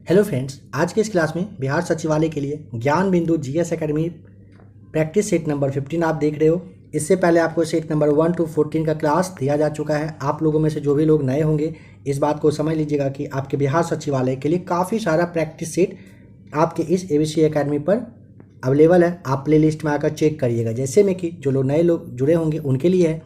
Hello friends, आज के इस क्लास में बिहार सचिवालय के लिए ज्ञान बिंदु GS academy practice set number 15 आप देख रहे हो। इससे पहले आपको सेट नंबर 1 to 14 का क्लास दिया जा चुका है। आप लोगों में से जो भी लोग नए होंगे इस बात को समझ लीजिएगा कि आपके बिहार सचिवालय के लिए काफ़ी सारा प्रैक्टिस सेट आपके इस एबीसी एकेडमी पर अवेलेबल है। आप प्ले लिस्ट में आकर चेक करिएगा। जैसे में कि जो लोग नए लोग जुड़े होंगे उनके लिए है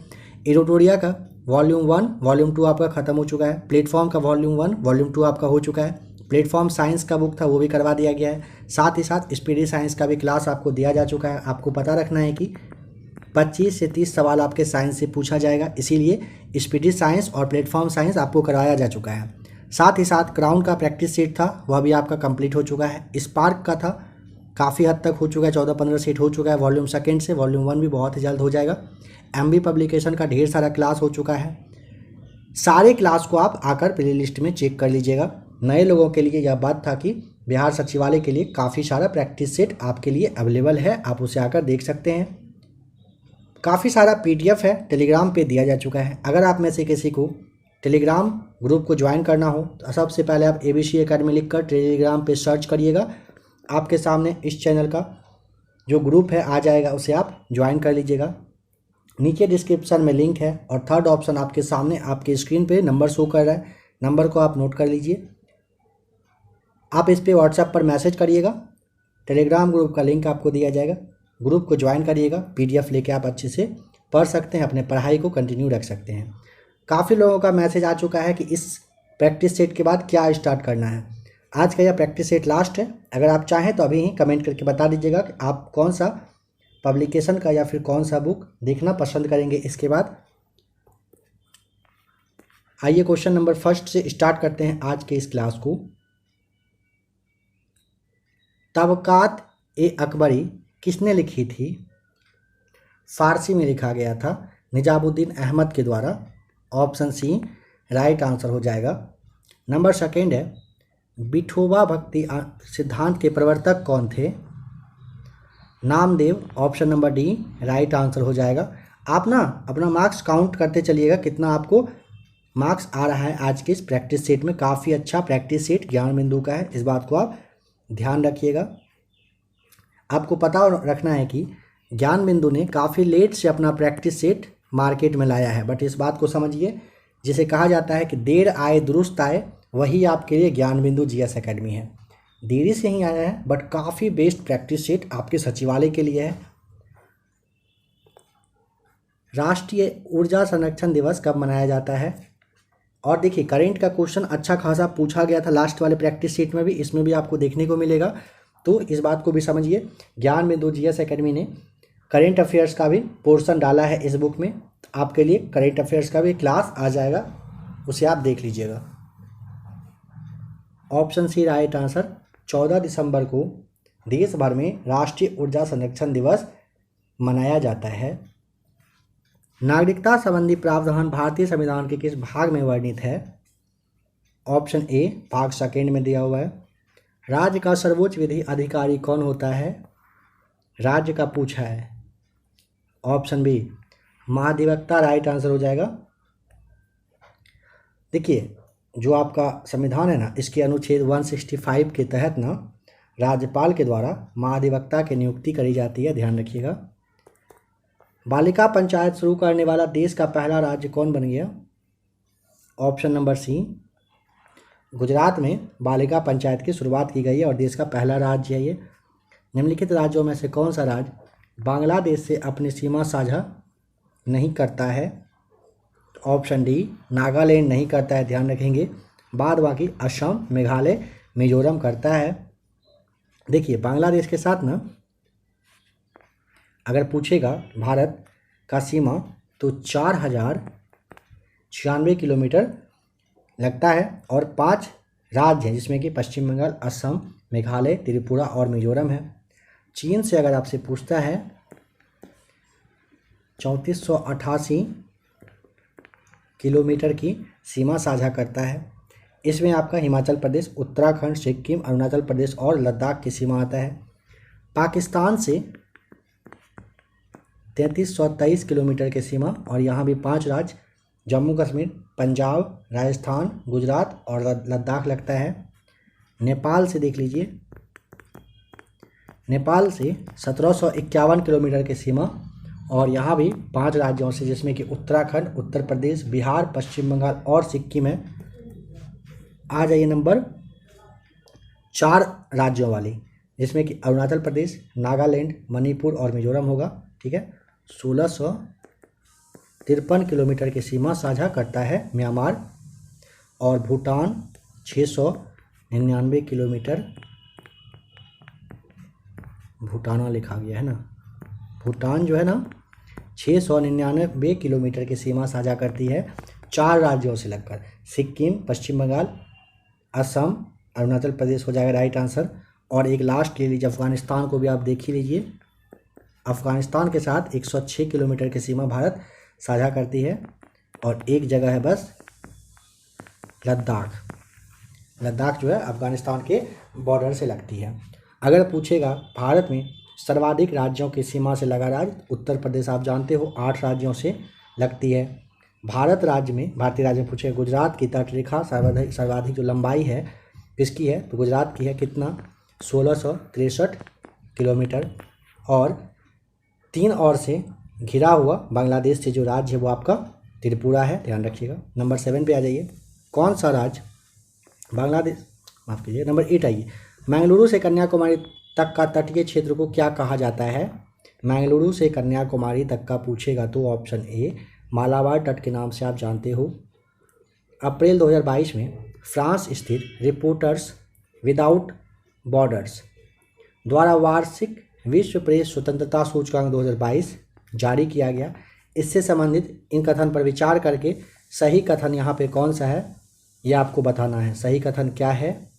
एरोटोरिया का वॉल्यूम 1 वॉल्यूम 2 आपका ख़त्म हो चुका है। प्लेटफॉर्म का वॉल्यूम 1 वॉल्यूम 2 आपका हो चुका है। प्लेटफॉर्म साइंस का बुक था वो भी करवा दिया गया है। साथ ही साथ स्पीडी साइंस का भी क्लास आपको दिया जा चुका है। आपको पता रखना है कि 25 से 30 सवाल आपके साइंस से पूछा जाएगा, इसीलिए स्पीडी साइंस और प्लेटफॉर्म साइंस आपको करवाया जा चुका है। साथ ही साथ क्राउन का प्रैक्टिस सेट था वह भी आपका कंप्लीट हो चुका है। स्पार्क का था काफ़ी हद तक हो चुका है, 14-15 सेट हो चुका है वॉल्यूम सेकेंड से। वॉल्यूम 1 भी बहुत ही जल्द हो जाएगा। एमबी पब्लिकेशन का ढेर सारा क्लास हो चुका है। सारे क्लास को आप आकर प्ले लिस्ट में चेक कर लीजिएगा। नए लोगों के लिए यह बात था कि बिहार सचिवालय के लिए काफ़ी सारा प्रैक्टिस सेट आपके लिए अवेलेबल है, आप उसे आकर देख सकते हैं। काफ़ी सारा पीडीएफ है, टेलीग्राम पे दिया जा चुका है। अगर आप में से किसी को टेलीग्राम ग्रुप को ज्वाइन करना हो तो सबसे पहले आप एबीसी एकेडमी लिखकर टेलीग्राम पे सर्च करिएगा। आपके सामने इस चैनल का जो ग्रुप है आ जाएगा, उसे आप ज्वाइन कर लीजिएगा। नीचे डिस्क्रिप्शन में लिंक है और थर्ड ऑप्शन आपके सामने आपके स्क्रीन पे नंबर शो कर रहा है, नंबर को आप नोट कर लीजिए। आप इस पे व्हाट्सएप पर मैसेज करिएगा, टेलीग्राम ग्रुप का लिंक आपको दिया जाएगा, ग्रुप को ज्वाइन करिएगा। पीडीएफ लेके आप अच्छे से पढ़ सकते हैं, अपने पढ़ाई को कंटिन्यू रख सकते हैं। काफ़ी लोगों का मैसेज आ चुका है कि इस प्रैक्टिस सेट के बाद क्या स्टार्ट करना है। आज का यह प्रैक्टिस सेट लास्ट है। अगर आप चाहें तो अभी ही कमेंट करके बता दीजिएगा कि आप कौन सा पब्लिकेशन का या फिर कौन सा बुक देखना पसंद करेंगे। इसके बाद आइए क्वेश्चन नंबर फर्स्ट से स्टार्ट करते हैं आज के इस क्लास को। तबकात ए अकबरी किसने लिखी थी? फारसी में लिखा गया था निजामुद्दीन अहमद के द्वारा। ऑप्शन सी राइट आंसर हो जाएगा। नंबर सेकेंड है विठोबा भक्ति सिद्धांत के प्रवर्तक कौन थे? Namdev. Option number D right answer हो जाएगा। आप ना अपना मार्क्स काउंट करते चलिएगा कितना आपको मार्क्स आ रहा है आज के इस प्रैक्टिस सेट में। काफ़ी अच्छा प्रैक्टिस सेट ज्ञान बिंदु का है, इस बात को आप ध्यान रखिएगा। आपको पता रखना है कि ज्ञान बिंदु ने काफ़ी लेट से अपना प्रैक्टिस सेट मार्केट में लाया है, बट इस बात को समझिए, जिसे कहा जाता है कि देर आए दुरुस्त आए, वही आपके लिए ज्ञान बिंदु जीएस एकेडमी है। देरी से ही आया है बट काफ़ी बेस्ट प्रैक्टिस सेट आपके सचिवालय के लिए है। राष्ट्रीय ऊर्जा संरक्षण दिवस कब मनाया जाता है? और देखिए करेंट का क्वेश्चन अच्छा खासा पूछा गया था लास्ट वाले प्रैक्टिस सेट में भी, इसमें भी आपको देखने को मिलेगा, तो इस बात को भी समझिए। ज्ञान बिंदु जीएस एकेडमी ने करेंट अफेयर्स का भी पोर्शन डाला है इस बुक में। आपके लिए करेंट अफेयर्स का भी क्लास आ जाएगा, उसे आप देख लीजिएगा। Option C right answer. 14 दिसंबर को देश भर में राष्ट्रीय ऊर्जा संरक्षण दिवस मनाया जाता है। नागरिकता संबंधी प्रावधान भारतीय संविधान के किस भाग में वर्णित है? ऑप्शन ए भाग सेकेंड में दिया हुआ है। राज्य का सर्वोच्च विधि अधिकारी कौन होता है? राज्य का पूछा है। ऑप्शन बी महाधिवक्ता राइट आंसर हो जाएगा। देखिए जो आपका संविधान है ना, इसके अनुच्छेद 165 के तहत ना राज्यपाल के द्वारा महाधिवक्ता की नियुक्ति करी जाती है, ध्यान रखिएगा। बालिका पंचायत शुरू करने वाला देश का पहला राज्य कौन बन गया? ऑप्शन नंबर सी गुजरात में बालिका पंचायत की शुरुआत की गई है और देश का पहला राज्य है ये। निम्नलिखित राज्यों में से कौन सा राज्य बांग्लादेश से अपनी सीमा साझा नहीं करता है? ऑप्शन डी नागालैंड नहीं करता है, ध्यान रखेंगे। बाद बाकी असम, मेघालय, मिजोरम करता है। देखिए बांग्लादेश के साथ ना अगर पूछेगा भारत का सीमा तो 4096 किलोमीटर लगता है और 5 राज्य हैं जिसमें कि पश्चिम बंगाल, असम, मेघालय, त्रिपुरा और मिजोरम है। चीन से अगर आपसे पूछता है 3488 किलोमीटर की सीमा साझा करता है। इसमें आपका हिमाचल प्रदेश, उत्तराखंड, सिक्किम, अरुणाचल प्रदेश और लद्दाख की सीमा आता है। पाकिस्तान से 3323 किलोमीटर की सीमा और यहाँ भी 5 राज्य जम्मू कश्मीर, पंजाब, राजस्थान, गुजरात और लद्दाख लगता है। नेपाल से देख लीजिए, नेपाल से 1751 किलोमीटर की सीमा, और यहाँ भी 5 राज्यों से जिसमें कि उत्तराखंड, उत्तर प्रदेश, बिहार, पश्चिम बंगाल और सिक्किम है। आ जाइए नंबर 4 राज्यों वाली, जिसमें कि अरुणाचल प्रदेश, नागालैंड, मणिपुर और मिजोरम होगा। ठीक है, 1653 किलोमीटर की सीमा साझा करता है म्यांमार, और भूटान 699 किलोमीटर, भूटाना लिखा गया है ना, भूटान जो है ना 699 किलोमीटर की सीमा साझा करती है 4 राज्यों से लगकर, सिक्किम, पश्चिम बंगाल, असम, अरुणाचल प्रदेश हो जाएगा राइट आंसर। और एक लास्ट ले लीजिए अफगानिस्तान को भी आप देख ही लीजिए, अफगानिस्तान के साथ 106 किलोमीटर की सीमा भारत साझा करती है, और एक जगह है बस लद्दाख, लद्दाख जो है अफगानिस्तान के बॉर्डर से लगती है। अगर पूछेगा भारत में सर्वाधिक राज्यों की सीमा से लगा राज्य, उत्तर प्रदेश आप जानते हो 8 राज्यों से लगती है। भारतीय राज्य में पूछेगा गुजरात की तटरेखा सर्वाधिक जो लंबाई है किसकी है, तो गुजरात की है, कितना 1663 किलोमीटर, और 3 और से घिरा हुआ बांग्लादेश से जो राज्य है वो आपका त्रिपुरा है, ध्यान रखिएगा। नंबर 7 पे आ जाइए, कौन सा राज्य बांग्लादेश, माफ़ कीजिए, नंबर 8 आइए, मंगलुरु से कन्याकुमारी तक का तटीय क्षेत्र को क्या कहा जाता है। मंगलुरु से कन्याकुमारी तक का पूछेगा तो ऑप्शन ए मालाबार तट के नाम से आप जानते हो। अप्रैल 2022 में फ्रांस स्थित रिपोर्टर्स विदाउट बॉर्डर्स द्वारा वार्षिक विश्व प्रेस स्वतंत्रता सूचकांक 2022 जारी किया गया। इससे संबंधित इन कथन पर विचार करके सही कथन यहाँ पे कौन सा है ये आपको बताना है। सही कथन क्या है,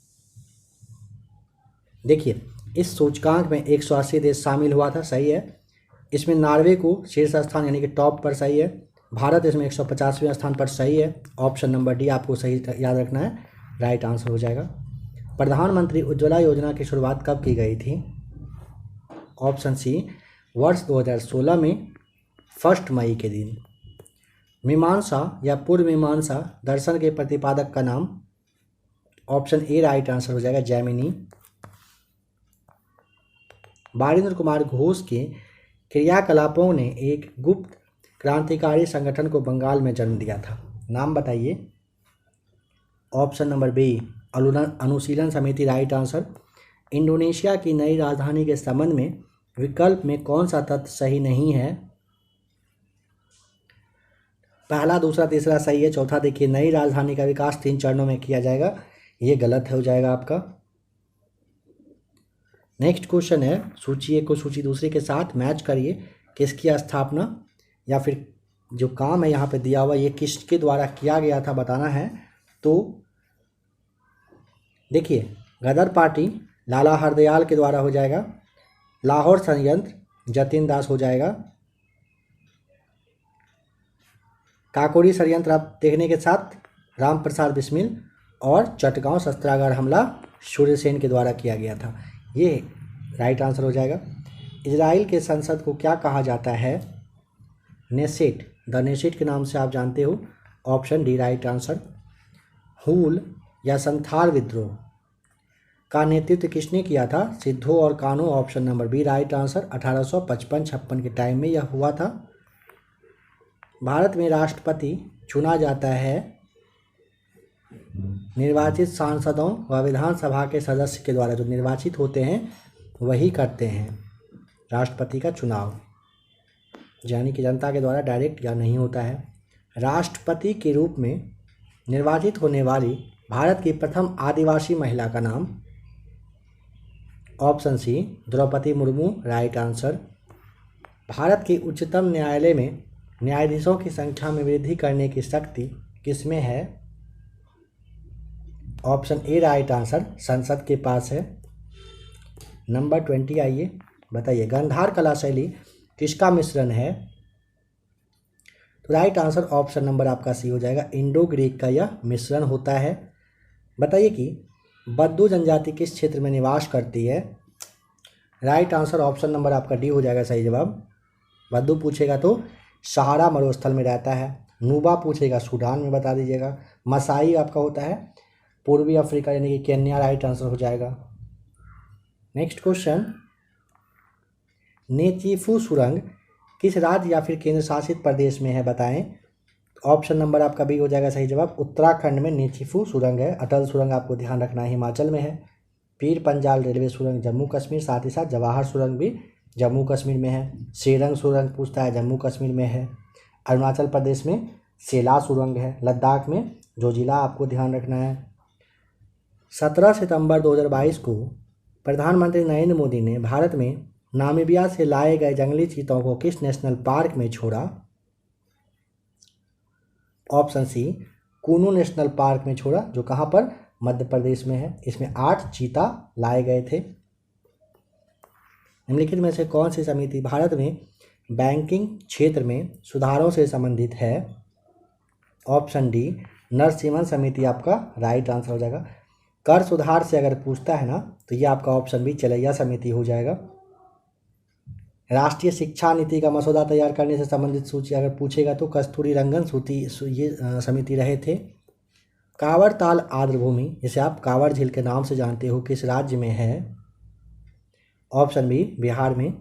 देखिए इस सूचकांक में 180 देश शामिल हुआ था, सही है। इसमें नॉर्वे को शीर्ष स्थान यानी कि टॉप पर, सही है। भारत इसमें 150वें स्थान पर, सही है। ऑप्शन नंबर डी आपको सही याद रखना है, राइट आंसर हो जाएगा। प्रधानमंत्री उज्ज्वला योजना की शुरुआत कब की गई थी। ऑप्शन सी वर्ष 2016 में 1 मई के दिन। मीमांसा या पूर्व मीमांसा दर्शन के प्रतिपादक का नाम। ऑप्शन ए राइट आंसर हो जाएगा, जैमिनी। बारिंद्र कुमार घोष के क्रियाकलापों ने एक गुप्त क्रांतिकारी संगठन को बंगाल में जन्म दिया था, नाम बताइए। ऑप्शन नंबर बी अनुशीलन समिति, राइट आंसर। इंडोनेशिया की नई राजधानी के संबंध में विकल्प में कौन सा तथ्य सही नहीं है। पहला, दूसरा, तीसरा सही है, चौथा देखिए नई राजधानी का विकास 3 चरणों में किया जाएगा, ये गलत हो जाएगा आपका। नेक्स्ट क्वेश्चन है, सूची एक को सूची दूसरे के साथ मैच करिए, किसकी स्थापना या फिर जो काम है यहाँ पे दिया हुआ ये किसके द्वारा किया गया था बताना है। तो देखिए गदर पार्टी लाला हरदयाल के द्वारा हो जाएगा। लाहौर षड्यंत्र जतिन दास हो जाएगा। काकोरी षड्यंत्र आप देखने के साथ राम प्रसाद बिस्मिल, और चटगांव शस्त्रागार हमला सूर्यसेन के द्वारा किया गया था, ये राइट आंसर हो जाएगा। इजराइल के संसद को क्या कहा जाता है। नेसेट, द नेसेट के नाम से आप जानते हो। Option D right answer. Hul या संथाल विद्रोह का नेतृत्व किसने किया था। सिद्धो और Kanho, option number B right answer. 1855-56 के टाइम में यह हुआ था। भारत में राष्ट्रपति चुना जाता है निर्वाचित सांसदों व विधानसभा के सदस्य के द्वारा, जो निर्वाचित होते हैं वही करते हैं राष्ट्रपति का चुनाव, यानी कि जनता के द्वारा डायरेक्ट या नहीं होता है। राष्ट्रपति के रूप में निर्वाचित होने वाली भारत की प्रथम आदिवासी महिला का नाम। Option C Draupadi Murmu, right answer. Bharat के उच्चतम न्यायालय में न्यायाधीशों की संख्या में वृद्धि करने की शक्ति किसमें है। ऑप्शन ए राइट आंसर, संसद के पास है। नंबर 20 आइए, बताइए गांधार कला शैली किसका मिश्रण है। तो राइट आंसर ऑप्शन नंबर आपका सी हो जाएगा, इंडो ग्रीक का यह मिश्रण होता है। बताइए कि बद्दू जनजाति किस क्षेत्र में निवास करती है। राइट आंसर ऑप्शन नंबर आपका डी हो जाएगा सही जवाब। बद्दू पूछेगा तो सहारा मरुस्थल में रहता है। नूबा पूछेगा सूडान में, बता दीजिएगा। मसाई आपका होता है पूर्वी अफ्रीका यानी कि केन्या राइट आंसर हो जाएगा। नेक्स्ट क्वेश्चन, नेचीफू सुरंग किस राज्य या फिर केंद्र शासित प्रदेश में है बताएं। ऑप्शन नंबर आपका बी हो जाएगा सही जवाब, उत्तराखंड में नेचीफू सुरंग है। अटल सुरंग आपको ध्यान रखना है हिमाचल में है। पीर पंजाल रेलवे सुरंग जम्मू कश्मीर, साथ ही साथ जवाहर सुरंग भी जम्मू कश्मीर में है। सेरंग सुरंग पूछता है जम्मू कश्मीर में है। अरुणाचल प्रदेश में सेला सुरंग है। लद्दाख में जोजिला आपको ध्यान रखना है। 17 सितंबर 2022 को प्रधानमंत्री नरेंद्र मोदी ने भारत में नामीबिया से लाए गए जंगली चीतों को किस नेशनल पार्क में छोड़ा। ऑप्शन सी, कूनू नेशनल पार्क में छोड़ा, जो कहाँ पर, मध्य प्रदेश में है। इसमें 8 चीता लाए गए थे। निम्नलिखित में से कौन सी समिति भारत में बैंकिंग क्षेत्र में सुधारों से संबंधित है। ऑप्शन डी, नरसिम्हन समिति आपका राइट आंसर हो जाएगा। कर सुधार से अगर पूछता है ना तो ये आपका ऑप्शन बी, चलैया समिति हो जाएगा। राष्ट्रीय शिक्षा नीति का मसौदा तैयार करने से संबंधित सूची अगर पूछेगा तो कस्तूरी रंगन ये समिति रहे थे। कांवर ताल आर्द्रभूमि, जिसे आप कांवर झील के नाम से जानते हो, किस राज्य में है। ऑप्शन बी, बिहार में।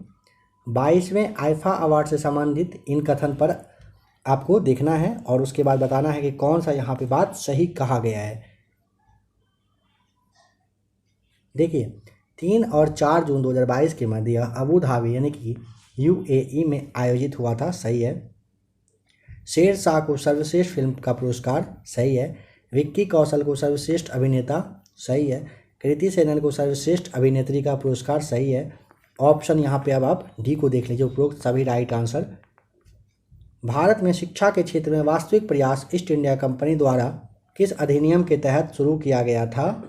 22वें आईफा अवार्ड से संबंधित इन कथन पर आपको देखना है और उसके बाद बताना है कि कौन सा यहाँ पे बात सही कहा गया है। देखिए, 3 और 4 जून 2022 के मध्य अबू धाबी यानी कि यूएई में आयोजित हुआ था, सही है। शेर शाह को सर्वश्रेष्ठ फिल्म का पुरस्कार, सही है। विक्की कौशल को सर्वश्रेष्ठ अभिनेता, सही है। कृति सेनन को सर्वश्रेष्ठ अभिनेत्री का पुरस्कार, सही है। ऑप्शन यहाँ पे अब आप डी को देख लीजिए, उपरोक्त सभी राइट आंसर। भारत में शिक्षा के क्षेत्र में वास्तविक प्रयास ईस्ट इंडिया कंपनी द्वारा किस अधिनियम के तहत शुरू किया गया था।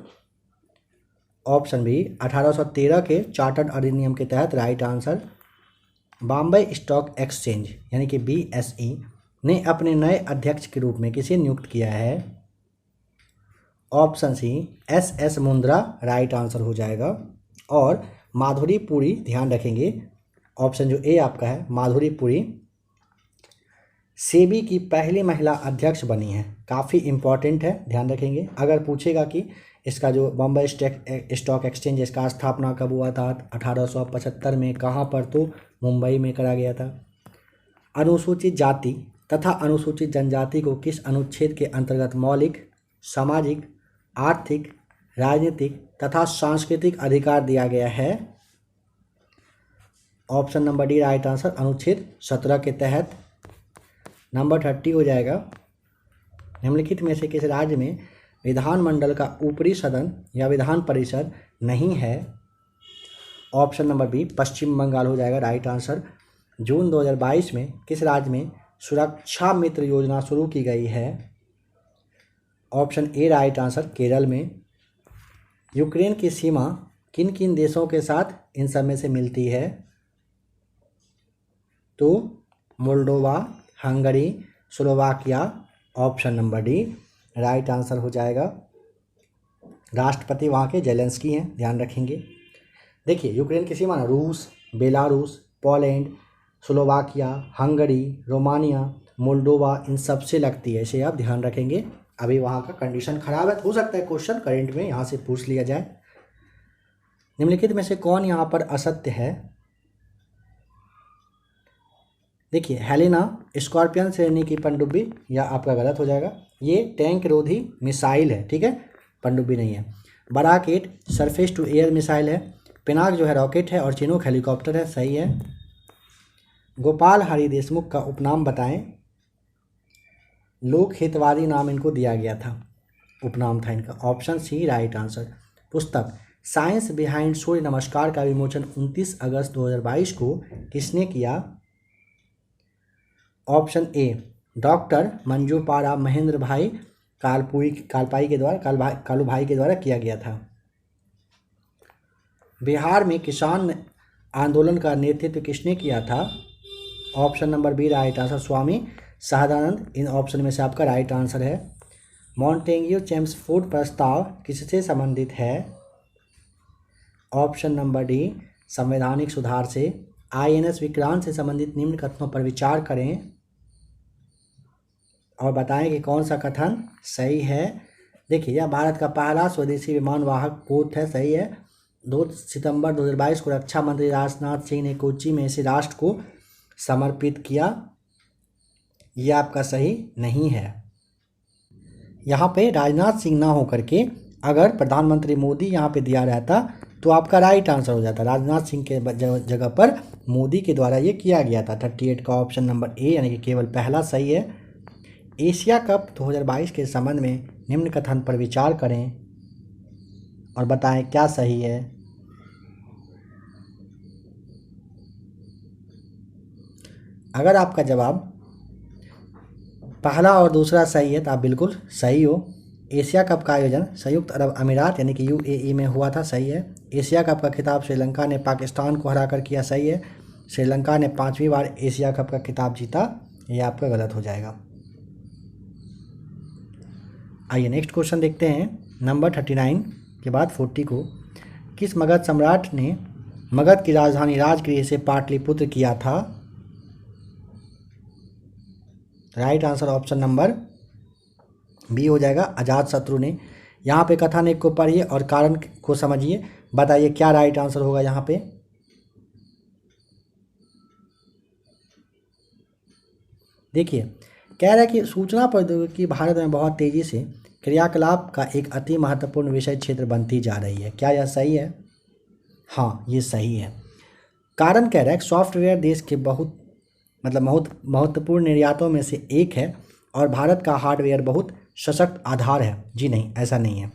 ऑप्शन बी, 1813 के चार्टर्ड अधिनियम के तहत, right answer. Bombay stock exchange यानी कि बीएसई ने अपने नए अध्यक्ष के रूप में किसे नियुक्त किया है। Option C, S Mundra right answer हो जाएगा। और माधुरी पुरी, ध्यान रखेंगे ऑप्शन जो ए आपका है, माधुरी पुरी सेबी की पहली महिला अध्यक्ष बनी है। काफ़ी इंपॉर्टेंट है, ध्यान रखेंगे। अगर पूछेगा कि इसका जो बॉम्बे स्टॉक एक्सचेंज, इसका स्थापना कब हुआ था, 1875 में, कहाँ पर, तो मुंबई में करा गया था। अनुसूचित जाति तथा अनुसूचित जनजाति को किस अनुच्छेद के अंतर्गत मौलिक, सामाजिक, आर्थिक, राजनीतिक तथा सांस्कृतिक अधिकार दिया गया है। Option number D right answer, अनुच्छेद 17 के तहत। नंबर 30 हो जाएगा, निम्नलिखित में से किस राज्य में विधानमंडल का ऊपरी सदन या विधान परिषद नहीं है। ऑप्शन नंबर बी, पश्चिम बंगाल हो जाएगा राइट आंसर। जून 2022 में किस राज्य में सुरक्षा मित्र योजना शुरू की गई है। Option A right answer, Kerala में। यूक्रेन की सीमा किन किन देशों के साथ इन सब में से मिलती है, तो Moldova, Hungary, Slovakia. Option number D right answer हो जाएगा। राष्ट्रपति वहाँ के जेलेंस्की हैं, ध्यान रखेंगे। देखिए, यूक्रेन की सीमा ना रूस, Belarus, Poland, Slovakia, Hungary, Romania, Moldova, इन सब से लगती है। इसे आप ध्यान रखेंगे। अभी वहाँ का कंडीशन खराब है, हो सकता है क्वेश्चन करंट में यहाँ से पूछ लिया जाए। निम्नलिखित में से कौन यहाँ पर असत्य है। देखिए, हेलेना स्कॉर्पियन श्रेणी की पनडुब्बी, या आपका गलत हो जाएगा। ये टैंक रोधी मिसाइल है, ठीक है, पनडुब्बी नहीं है। Barak 8 surface to air missile है। पिनाक जो है रॉकेट है और चिनूक हेलीकॉप्टर है, सही है। गोपाल हरि देशमुख का उपनाम बताएं। लोक हितवादी नाम इनको दिया गया था, उपनाम था इनका। Option C right answer. पुस्तक साइंस बिहाइंड सूर्य नमस्कार का विमोचन 29 अगस्त 2022 को किसने किया। ऑप्शन ए, डॉक्टर मंजू पारा महेंद्र भाई कालपाई के द्वारा, कालू भाई के द्वारा किया गया था। बिहार में किसान आंदोलन का नेतृत्व किसने किया था। Option number B right answer, Swami Sahajanand. इन ऑप्शन में से आपका राइट आंसर है। मॉन्टेग्यू चेम्सफोर्ड प्रस्ताव किससे संबंधित है। ऑप्शन नंबर डी संवैधानिक सुधार से। आईएनएस विक्रांत से संबंधित निम्न कथनों पर विचार करें और बताएं कि कौन सा कथन सही है। देखिए यह भारत का पहला स्वदेशी विमान वाहक पोत है, सही है। 2 सितंबर 2022 को रक्षा मंत्री राजनाथ सिंह ने कोच्चि में इसे राष्ट्र को समर्पित किया। यह आपका सही नहीं है। यहाँ पे राजनाथ सिंह ना होकर के अगर प्रधानमंत्री मोदी यहाँ पे दिया रहता तो आपका राइट आंसर हो जाता। राजनाथ सिंह के जगह पर मोदी के द्वारा ये किया गया था। 38 का ऑप्शन नंबर ए यानी कि केवल पहला सही है। एशिया कप 2022 के संबंध में निम्न कथन पर विचार करें और बताएं क्या सही है। अगर आपका जवाब पहला और दूसरा सही है तो आप बिल्कुल सही हो। एशिया कप का आयोजन संयुक्त अरब अमीरात यानी कि यूएई में हुआ था, सही है। एशिया कप का खिताब श्रीलंका ने पाकिस्तान को हराकर किया, सही है। श्रीलंका ने 5वीं बार एशिया कप का खिताब जीता, यह आपका गलत हो जाएगा। आइए नेक्स्ट क्वेश्चन देखते हैं। नंबर 39 के बाद 40 को किस मगध सम्राट ने मगध की राजधानी राजगृह से पाटलिपुत्र किया था? Right answer option number B हो जाएगा, अजातशत्रु ने। यहाँ पे कथन एक को पढ़िए और कारण को समझिए, बताइए क्या राइट आंसर होगा यहाँ पे। देखिए कह रहा है कि सूचना प्रौद्योगिकी भारत में बहुत तेजी से क्रियाकलाप का एक अति महत्वपूर्ण विषय क्षेत्र बनती जा रही है। क्या यह सही है? हाँ ये सही है। कारण कह रहा है सॉफ्टवेयर देश के बहुत महत्वपूर्ण निर्यातों में से एक है और भारत का हार्डवेयर बहुत सशक्त आधार है। जी नहीं, ऐसा नहीं है।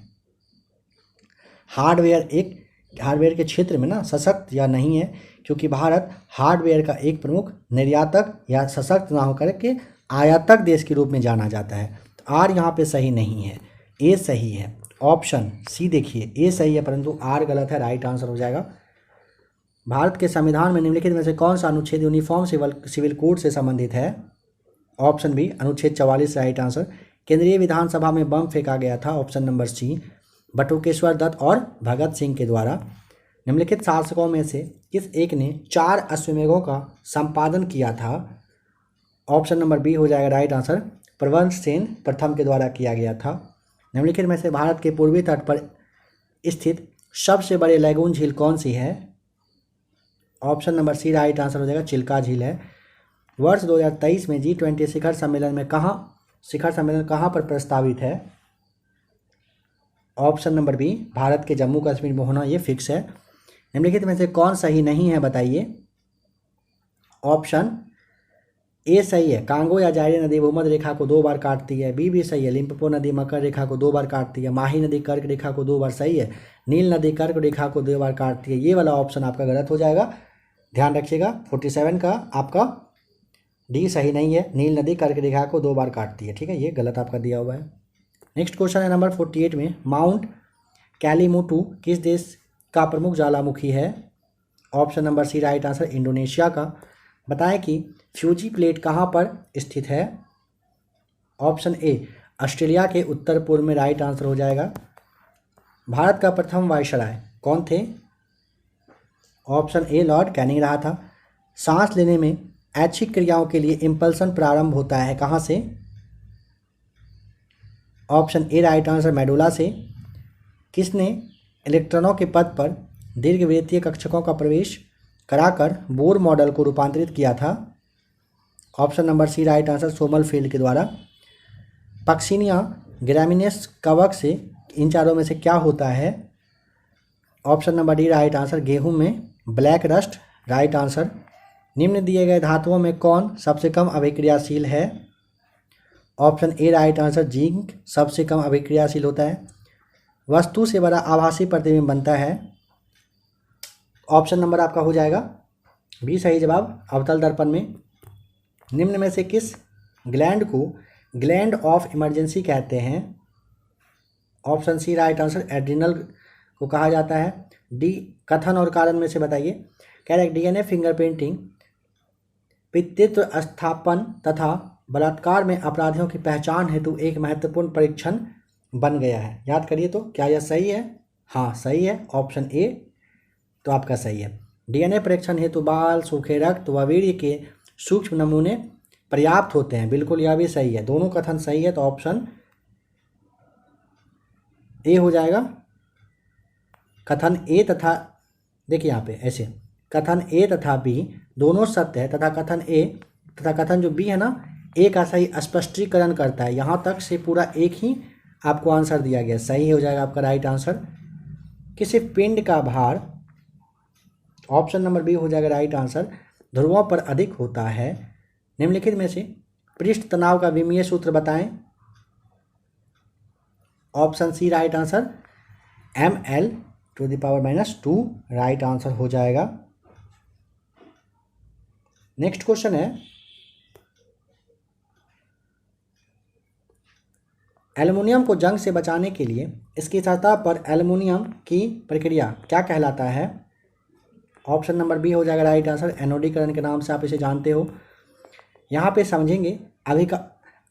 हार्डवेयर के क्षेत्र में ना सशक्त या नहीं है, क्योंकि भारत हार्डवेयर का एक प्रमुख निर्यातक या सशक्त ना होकर के आयातक देश के रूप में जाना जाता है। तो आर यहाँ पे सही नहीं है, ए सही है। ऑप्शन सी देखिए, ए सही है परंतु आर गलत है। राइट आंसर हो जाएगा। भारत के संविधान में निम्नलिखित में से कौन सा अनुच्छेद यूनिफॉर्म सिविल कोड से संबंधित है? ऑप्शन बी अनुच्छेद 44 राइट आंसर। केंद्रीय विधानसभा में बम फेंका गया था, option number C. Batukeshwar Dutt और भगत सिंह के द्वारा निम्नलिखित शासकों में से किस एक ने 4 अश्वमेधों का संपादन किया था? ऑप्शन नंबर बी हो जाएगा राइट आंसर। प्रवंश सेन प्रथम के द्वारा किया गया था। निम्नलिखित में से भारत के पूर्वी तट पर स्थित सबसे बड़े लैगून झील कौन सी है? Option number C right answer हो जाएगा, चिल्का झील है। वर्ष 2023 में G20 शिखर सम्मेलन कहाँ पर प्रस्तावित है? ऑप्शन नंबर बी भारत के जम्मू कश्मीर में होना, ये फिक्स है। निम्नलिखित में से कौन सही नहीं है बताइए। ऑप्शन ए सही है, कांगो या जायरे नदी भूमध्य रेखा को 2 बार काटती है। बी भी सही है, लिम्पोपो नदी मकर रेखा को 2 बार काटती है। माही नदी कर्क रेखा को 2 बार, सही है। नील नदी कर्क रेखा को 2 बार काटती है। ये वाला ऑप्शन आपका गलत हो जाएगा, ध्यान रखिएगा। 47 का आपका डी सही नहीं है, नील नदी कर्क रेखा को 2 बार काटती है, ठीक है, ये गलत आपका दिया हुआ है। नेक्स्ट क्वेश्चन है नंबर 48 में, माउंट कैलीमुटू किस देश का प्रमुख ज्वालामुखी है? Option number C right answer, Indonesia का। बताएं कि फ्यूजी प्लेट कहाँ पर स्थित है? ऑप्शन ए ऑस्ट्रेलिया के उत्तर पूर्व में राइट आंसर हो जाएगा। भारत का प्रथम वायसराय कौन थे? ऑप्शन ए लॉर्ड कैनिंग रहा था। सांस लेने में ऐच्छिक क्रियाओं के लिए इम्पल्सन प्रारंभ होता है कहाँ से? Option A right answer, medulla से। किसने इलेक्ट्रॉनों के पद पर दीर्घवृत्तीय कक्षकों का प्रवेश कराकर बोर मॉडल को रूपांतरित किया था? Option number C right answer, Sommerfeld के द्वारा। पक्सिनिया ग्रामिनेस कवक से इन चारों में से क्या होता है? Option number D right answer, गेहूं में ब्लैक रस्ट राइट आंसर। निम्न दिए गए धातुओं में कौन सबसे कम अभिक्रियाशील है? Option A right answer, zinc सबसे कम अभिक्रियाशील होता है। वस्तु से बड़ा आभासी प्रतिबिंब बनता है। ऑप्शन नंबर आपका हो जाएगा बी सही जवाब, अवतल दर्पण में। निम्न में से किस ग्लैंड को ग्लैंड ऑफ इमरजेंसी कहते हैं? Option C right answer, adrenal को कहा जाता है। डी कथन और कारण में से बताइए। कह रहे डीएनए फिंगरप्रिंटिंग पितृत्व स्थापन तथा बलात्कार में अपराधियों की पहचान हेतु एक महत्वपूर्ण परीक्षण बन गया है। याद करिए तो क्या यह सही है? हाँ सही है, ऑप्शन ए तो आपका सही है। डीएनए परीक्षण हेतु बाल, सूखे रक्त व वीर्य के सूक्ष्म नमूने पर्याप्त होते हैं, बिल्कुल यह भी सही है। दोनों कथन सही है, तो ऑप्शन ए हो जाएगा कथन ए तथा, देखिए यहाँ पे ऐसे कथन ए तथा बी दोनों सत्य है तथा कथन ए तथा कथन जो बी है ना ए का सही स्पष्टीकरण करता है। यहाँ तक से पूरा एक ही आपको आंसर दिया गया, सही हो जाएगा आपका राइट आंसर। किसी पिंड का भार, ऑप्शन नंबर बी हो जाएगा राइट आंसर, ध्रुवों पर अधिक होता है। निम्नलिखित में से पृष्ठ तनाव का विमीय सूत्र बताएं। Option C right answer, ml⁻², right answer हो जाएगा। नेक्स्ट क्वेश्चन है, एल्युमिनियम को जंग से बचाने के लिए इसकी सतह पर एल्युमिनियम की प्रक्रिया क्या कहलाता है। ऑप्शन नंबर बी हो जाएगा राइट आंसर, एनोडीकरण के नाम से आप इसे जानते हो। यहाँ पे समझेंगे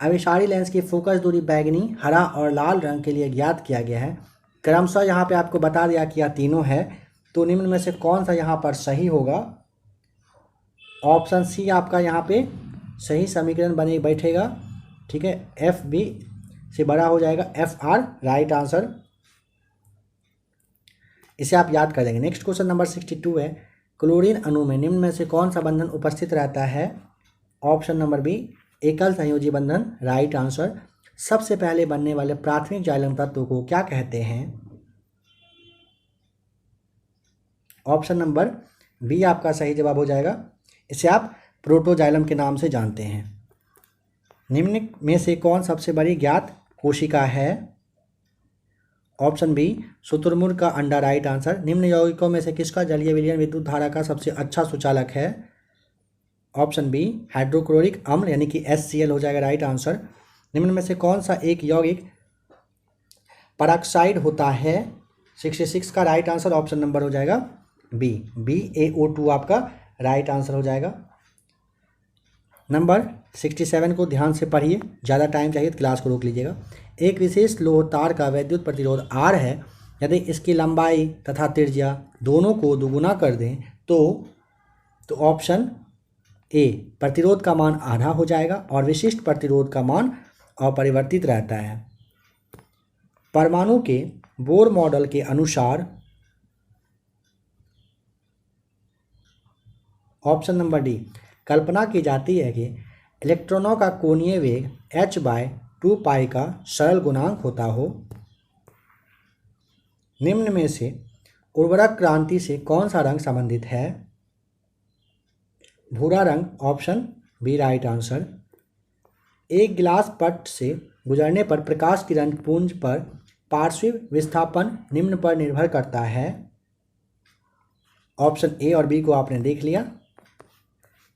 अभिसारी लेंस की फोकस दूरी बैगनी, हरा और लाल रंग के लिए ज्ञात किया गया है। क्रमशः यहाँ पे आपको बता दिया कि यह तीनों है, तो निम्न में से कौन सा यहाँ पर सही होगा। ऑप्शन सी आपका यहाँ पे सही समीकरण बने बैठेगा, ठीक है, एफ बी से बड़ा हो जाएगा एफ आर, राइट आंसर। इसे आप याद कर लेंगे। नेक्स्ट क्वेश्चन नंबर 62 है, क्लोरीन अणु में निम्न में से कौन सा बंधन उपस्थित रहता है। ऑप्शन नंबर बी एकल संयोजी बंधन, राइट आंसर। सबसे पहले बनने वाले प्राथमिक जाइलम तत्व को क्या कहते हैं। ऑप्शन नंबर बी आपका सही जवाब हो जाएगा, इसे आप प्रोटोजाइलम के नाम से जानते हैं। निम्न में से कौन सबसे बड़ी ज्ञात कोशिका है। ऑप्शन बी शुतुरमुर्ग का अंडा, राइट आंसर। निम्न यौगिकों में से किसका जलीय विलयन विद्युत धारा का सबसे अच्छा सुचालक है। ऑप्शन बी हाइड्रोक्लोरिक अम्ल यानी कि HCl हो जाएगा, राइट आंसर। निम्न में से कौन सा एक यौगिक परऑक्साइड होता है। 66 का राइट आंसर ऑप्शन नंबर हो जाएगा बी, BaO2 आपका राइट आंसर हो जाएगा। नंबर 67 को ध्यान से पढ़िए, ज़्यादा टाइम चाहिए तो क्लास को रोक लीजिएगा। एक विशेष लोह तार का विद्युत प्रतिरोध R है, यदि इसकी लंबाई तथा त्रिज्या दोनों को दुगुना कर दें तो ऑप्शन ए प्रतिरोध का मान आधा हो जाएगा और विशिष्ट प्रतिरोध का मान अपरिवर्तित रहता है। परमाणु के बोर मॉडल के अनुसार ऑप्शन नंबर डी कल्पना की जाती है कि इलेक्ट्रॉनों का कोणीय वेग h/2π का सरल गुणांक होता हो। निम्न में से उर्वरक क्रांति से कौन सा रंग संबंधित है। भूरा रंग, ऑप्शन बी राइट आंसर। एक गिलास पट से गुजरने पर प्रकाश किरण पुंज पर पार्श्विक विस्थापन निम्न पर निर्भर करता है। ऑप्शन ए और बी को आपने देख लिया,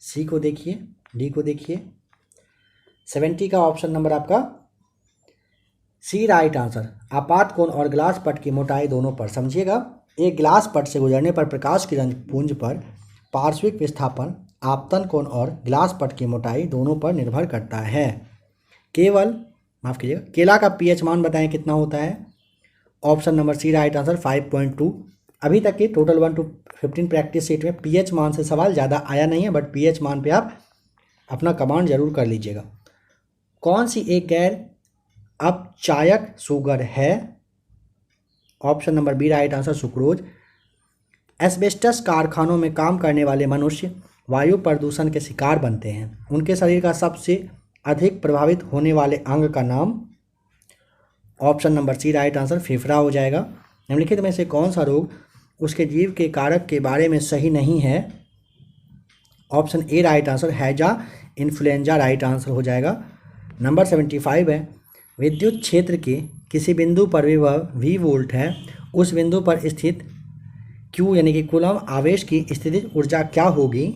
सी को देखिए, डी को देखिए। 70 का ऑप्शन नंबर आपका सी राइट आंसर। आपात कोण और ग्लास पट की मोटाई दोनों पर, समझिएगा, एक ग्लास पट से गुजरने पर प्रकाश किरण पुंज पर पार्श्विक विस्थापन आपतन कोण और ग्लास पट की मोटाई दोनों पर निर्भर करता है। केला का pH मान बताएं कितना होता है। Option number C right answer 5.2। अभी तक के टोटल 1 to 15 प्रैक्टिस सेट में pH मान से सवाल ज़्यादा आया नहीं है, बट pH मान पे आप अपना कमांड जरूर कर लीजिएगा। कौन सी एक गैर अपचायक शुगर है। Option number B right answer sucrose. Asbestos कारखानों में काम करने वाले मनुष्य वायु प्रदूषण के शिकार बनते हैं। उनके शरीर का सबसे अधिक प्रभावित होने वाले अंग का नाम। Option number C right answer फेफड़ा हो जाएगा। निम्नलिखित में से कौन सा रोग उसके जीव के कारक के बारे में सही नहीं है। ऑप्शन ए राइट आंसर हैजा इन्फ्लुएंजा, राइट आंसर हो जाएगा। नंबर 75 है, विद्युत क्षेत्र के किसी बिंदु पर विभव V वोल्ट है, उस बिंदु पर स्थित Q यानी कि कूलम आवेश की स्थितिज ऊर्जा क्या होगी।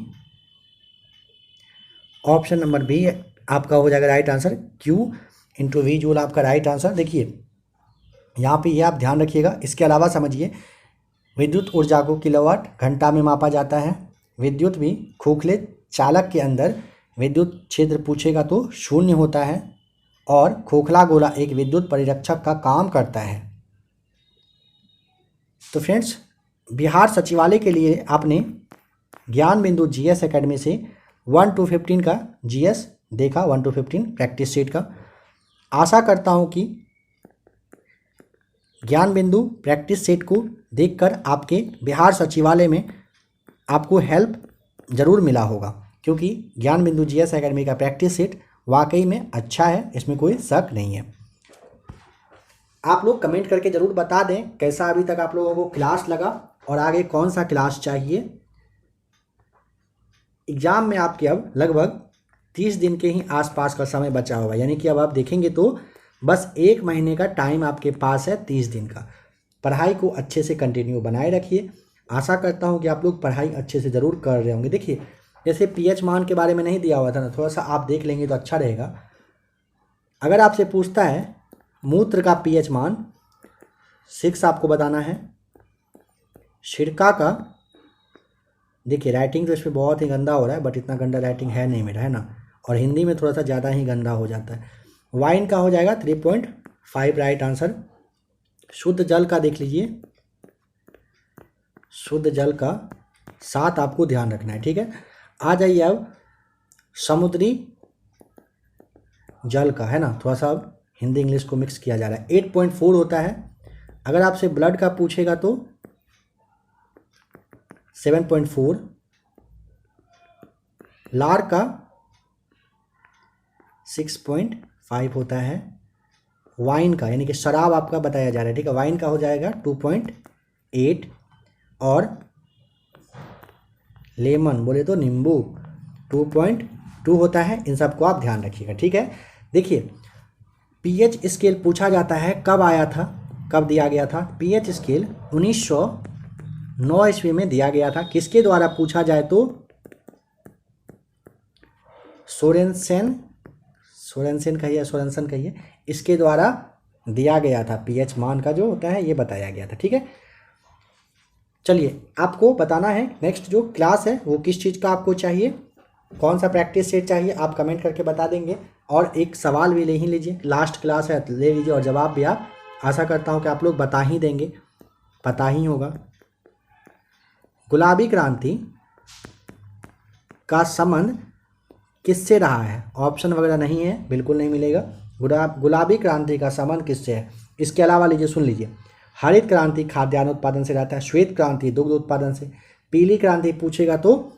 ऑप्शन नंबर बी आपका हो जाएगा right answer, Q × V joule आपका राइट आंसर। देखिए यहाँ पे ये आप ध्यान रखिएगा। इसके अलावा समझिए, विद्युत ऊर्जा को किलोवाट घंटा में मापा जाता है। विद्युत भी खोखले चालक के अंदर विद्युत क्षेत्र पूछेगा तो 0 होता है और खोखला गोला एक विद्युत परिरक्षक का काम करता है। तो फ्रेंड्स, बिहार सचिवालय के लिए आपने ज्ञान बिंदु GS एकेडमी से 1 to 15 का GS देखा, 1 to 15 प्रैक्टिस सेट का। आशा करता हूँ कि ज्ञान बिंदु प्रैक्टिस सेट को देखकर आपके बिहार सचिवालय में आपको हेल्प ज़रूर मिला होगा, क्योंकि ज्ञान बिंदु जीएस एकेडमी का प्रैक्टिस सेट वाकई में अच्छा है, इसमें कोई शक नहीं है। आप लोग कमेंट करके ज़रूर बता दें कैसा अभी तक आप लोगों को क्लास लगा और आगे कौन सा क्लास चाहिए। एग्ज़ाम में आपके अब लगभग 30 दिन के ही आसपास का समय बचा हुआ है, यानी कि अब आप देखेंगे तो बस 1 महीने का टाइम आपके पास है 30 दिन का। पढ़ाई को अच्छे से कंटिन्यू बनाए रखिए। आशा करता हूँ कि आप लोग पढ़ाई अच्छे से ज़रूर कर रहे होंगे। देखिए जैसे पीएच मान के बारे में नहीं दिया हुआ था ना, थोड़ा सा आप देख लेंगे तो अच्छा रहेगा। अगर आपसे पूछता है मूत्र का पीएच मान 6 आपको बताना है। सिरका का, देखिए राइटिंग तो इसमें बहुत ही गंदा हो रहा है, बट इतना गंदा राइटिंग है नहीं मेरा, है ना, और हिंदी में थोड़ा सा ज़्यादा ही गंदा हो जाता है। वाइन का हो जाएगा 3.5 राइट आंसर। शुद्ध जल का देख लीजिए, शुद्ध जल का 7 आपको ध्यान रखना है, ठीक है। आ जाइए अब समुद्री जल का, है ना, थोड़ा सा अब हिंदी इंग्लिश को मिक्स किया जा रहा है। 8.4 होता है। अगर आपसे ब्लड का पूछेगा तो 7.4। लार का 6.5 होता है। वाइन का यानी कि शराब आपका बताया जा रहा है, ठीक है, वाइन का हो जाएगा 2.8। और लेमन बोले तो नींबू 2.2 होता है। इन सबको आप ध्यान रखिएगा, ठीक है। देखिए पीएच स्केल पूछा जाता है, कब आया था, कब दिया गया था। पीएच स्केल 1909 ईस्वी में दिया गया था। किसके द्वारा पूछा जाए तो सोरेनसेन कहिए, इसके द्वारा दिया गया था। पीएच मान का जो होता है ये बताया गया था, ठीक है। चलिए आपको बताना है नेक्स्ट जो क्लास है वो किस चीज़ का आपको चाहिए, कौन सा प्रैक्टिस सेट चाहिए, आप कमेंट करके बता देंगे। और एक सवाल भी ले ही लीजिए, लास्ट क्लास है ले लीजिए, और जवाब भी आप आशा करता हूँ कि आप लोग बता ही देंगे, पता ही होगा। गुलाबी क्रांति का संबंध किससे रहा है? ऑप्शन वगैरह नहीं है, बिल्कुल नहीं मिलेगा। गुलाबी क्रांति का संबंध किससे है? इसके अलावा लीजिए, सुन लीजिए। हरित क्रांति खाद्यान्न उत्पादन से रहता है, श्वेत क्रांति दुग्ध उत्पादन से, पीली क्रांति पूछेगा तो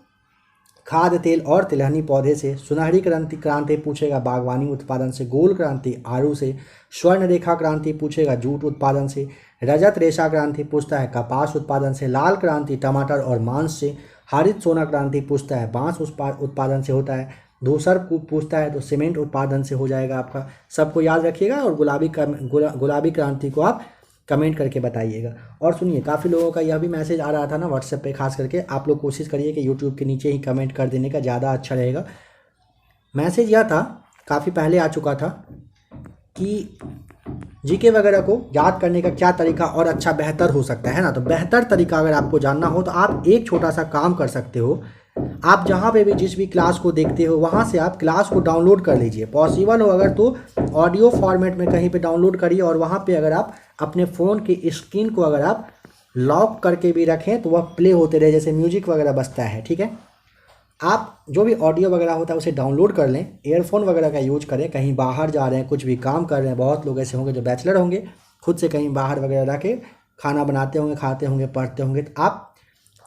खाद्य तेल और तिलहनी पौधे से, सुनहरी क्रांति पूछेगा बागवानी उत्पादन से, गोल क्रांति आड़ू से, स्वर्ण रेखा क्रांति पूछेगा जूट उत्पादन से, रजत रेशा क्रांति पूछता है कपास उत्पादन से, लाल क्रांति टमाटर और मांस से, हरित सोना क्रांति पूछता है बांस उत्पादन से होता है, धूसर पूछता है तो सीमेंट उत्पादन से हो जाएगा आपका। सबको याद रखिएगा और गुलाबी क्रांति को आप कमेंट करके बताइएगा। और सुनिए, काफ़ी लोगों का यह भी मैसेज आ रहा था ना व्हाट्सएप पे, खास करके आप लोग कोशिश करिए कि यूट्यूब के नीचे ही कमेंट कर देने का, ज़्यादा अच्छा रहेगा। मैसेज यह था, काफ़ी पहले आ चुका था, कि जीके वगैरह को याद करने का क्या तरीका और अच्छा बेहतर हो सकता है ना। तो बेहतर तरीका अगर आपको जानना हो तो आप एक छोटा सा काम कर सकते हो। आप जहाँ पे भी जिस भी क्लास को देखते हो वहाँ से आप क्लास को डाउनलोड कर लीजिए। पॉसिबल हो अगर तो ऑडियो फॉर्मेट में कहीं पे डाउनलोड करिए, और वहाँ पे अगर आप अपने फ़ोन की स्क्रीन को अगर आप लॉक करके भी रखें तो वह प्ले होते रहे, जैसे म्यूजिक वगैरह बजता है, ठीक है। आप जो भी ऑडियो वगैरह होता है उसे डाउनलोड कर लें, ईयरफोन वगैरह का यूज करें, कहीं बाहर जा रहे हैं, कुछ भी काम कर रहे हैं। बहुत लोग ऐसे होंगे जो बैचलर होंगे, खुद से कहीं बाहर वगैरह रह के खाना बनाते होंगे, खाते होंगे, पढ़ते होंगे। तो आप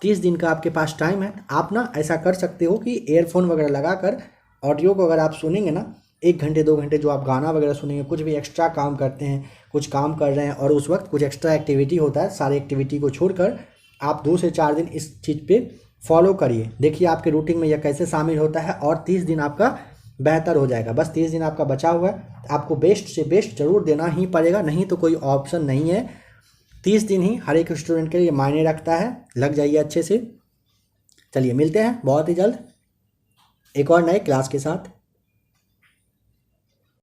30 दिन का आपके पास टाइम है, आप ना ऐसा कर सकते हो कि ईयरफोन वगैरह लगा कर ऑडियो को अगर आप सुनेंगे ना, 1 घंटे 2 घंटे जो आप गाना वगैरह सुनेंगे, कुछ भी एक्स्ट्रा काम करते हैं, कुछ काम कर रहे हैं और उस वक्त कुछ एक्स्ट्रा एक्टिविटी होता है, सारी एक्टिविटी को छोड़कर आप 2 से 4 दिन इस चीज़ पे फॉलो करिए। देखिए आपके रूटीन में यह कैसे शामिल होता है और 30 दिन आपका बेहतर हो जाएगा। बस 30 दिन आपका बचा हुआ है, आपको बेस्ट से बेस्ट जरूर देना ही पड़ेगा, नहीं तो कोई ऑप्शन नहीं है। 30 दिन ही हर एक स्टूडेंट के लिए मायने रखता है। लग जाइए अच्छे से। चलिए मिलते हैं बहुत ही जल्द एक और नए क्लास के साथ।